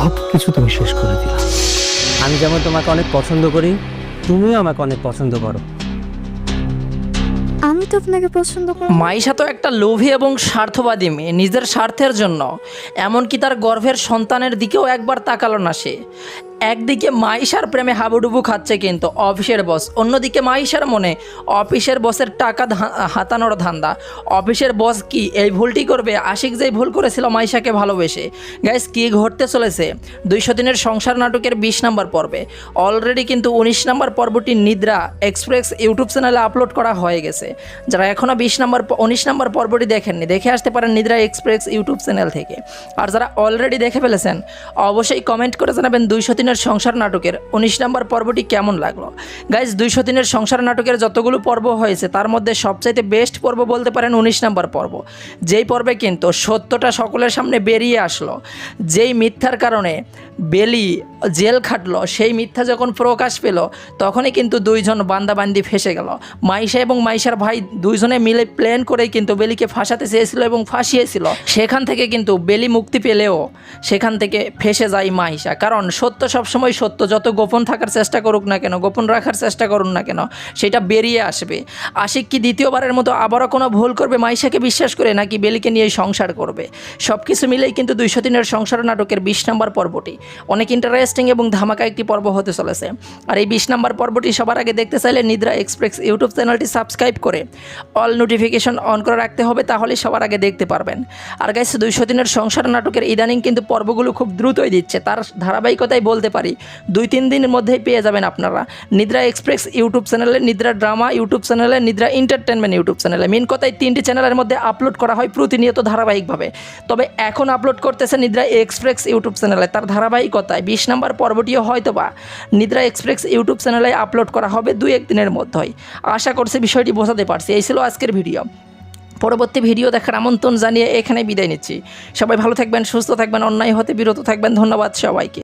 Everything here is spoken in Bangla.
সব কিছু তুমি শেষ করে দিলা। আমি যেমন তোমাকে অনেক পছন্দ করি, তুমিও আমাকে অনেক পছন্দ করো। আমি তো আপনাকে পছন্দ করি। মাইশা তো একটা লোভী এবং স্বার্থবাদী মেয়ে, নিজের স্বার্থের জন্য এমনকি তার গর্ভের সন্তানের দিকেও একবার তাকালো না সে। একদিকে মাইশার প্রেমে হাবুডুবু খাচ্ছে কিন্তু অফিসের বস, অন্যদিকে মাইশার মনে অফিসের বসের টাকা হাতানোর ধান্দা। অফিসের বস কি এই ভুলটি করবে? আশিক যেই ভুল করেছিল মাইশাকে ভালোবেসে। গাইস, কি ঘটতে চলেছে 200 দিনের সংসার নাটকের 20 নম্বর পর্বে? অলরেডি কিন্তু 19 নম্বর পর্বটি নিদ্রা এক্সপ্রেস ইউটিউব চ্যানেলে আপলোড করা হয়ে গেছে। যারা এখনও 19 নম্বর পর্বটি দেখেননি, দেখে আসতে পারেন নিদ্রা এক্সপ্রেস ইউটিউব চ্যানেল থেকে। আর যারা অলরেডি দেখে ফেলেছেন অবশ্যই কমেন্ট করে জানাবেন 200 দিনের সংসার নাটকের 19 নম্বর পর্বটি কেমন লাগলো। গাইজ, 200 দিনের সংসার নাটকের যতগুলো পর্ব হয়েছে তার মধ্যে সবচাইতে বেস্ট পর্ব বলতে পারেন 19 নম্বর পর্ব। যেই পর্বে কিন্তু সত্যটা সকলের সামনে বেরিয়ে আসলো। যেই মিথ্যার কারণে বেলি জেল খাটলো, সেই মিথ্যা যখন প্রকাশ পেল তখনই কিন্তু দুইজন বান্দাবান্দি ফেসে গেল। মাইশা এবং মাইশার ভাই দুইজনে মিলে প্ল্যান করেই কিন্তু বেলিকে ফাঁসাতে চেয়েছিল এবং ফাঁসিয়েছিল। সেখান থেকে কিন্তু বেলি মুক্তি পেলেও সেখান থেকে ফেসে যায় মাইশা। কারণ সত্য সবসময় সত্য, যত গোপন থাকার চেষ্টা করুক না কেন, গোপন রাখার চেষ্টা করুন না কেন, সেটা বেরিয়ে আসবে। আশিক কি দ্বিতীয়বারের মতো আবারও কোনো ভুল করবে মাইশাকে বিশ্বাস করে, নাকি বেলিকে নিয়ে সংসার করবে? সব কিছু মিলেই কিন্তু 200 দিনের সংসার নাটকের 20 নম্বর পর্বটি অনেক ইন্টারেস্টিং এবং ধামাকা একটি পর্ব হতে চলেছে। আর এই 20 নম্বর পর্বটি সবার আগে দেখতে চাইলে নিদ্রা এক্সপ্রেস ইউটিউব চ্যানেলটি সাবস্ক্রাইব করে অল নোটিফিকেশন অন করে রাখতে হবে, তাহলে সবার আগে দেখতে পারবেন। আর গাইস, 200 দিনের সংসার নাটকের ইদানিং কিন্তু পর্বগুলো খুব দ্রুতই দিচ্ছে। তার ধারাবাহিকতাই বলতে পারি 2-3 দিনের মধ্যেই পেয়ে যাবেন আপনারা নিদ্রা এক্সপ্রেস ইউটিউব চ্যানেলে, নিদ্রা ড্রামা ইউটিউব চ্যানেলে, নিদ্রা এন্টারটেনমেন্ট ইউটিউব চ্যানেলে। মেন কথাই 3টি চ্যানেলের মধ্যে আপলোড করা হয় প্রতিনিয়ত ধারাবাহিকভাবে। তবে এখন আপলোড করতেছে নিদ্রা এক্সপ্রেস ইউটিউব চ্যানেলে। তার ধারাবাহিকতায় 20 নম্বর পর্বটিও হয়তো বা নিদ্রা এক্সপ্রেস ইউটিউব চ্যানেলে আপলোড করা হবে 2-1 দিনের মধ্যেই। আশা করছি বিষয়টি বোঝাতে পারছি। এই ছিল আজকের ভিডিও। পরবর্তী ভিডিও দেখার আমন্ত্রণ জানিয়ে এখানে বিদায় নিচ্ছি। সবাই ভালো থাকবেন, সুস্থ থাকবেন, অন্যায় হতে বিরত থাকবেন। ধন্যবাদ সবাইকে।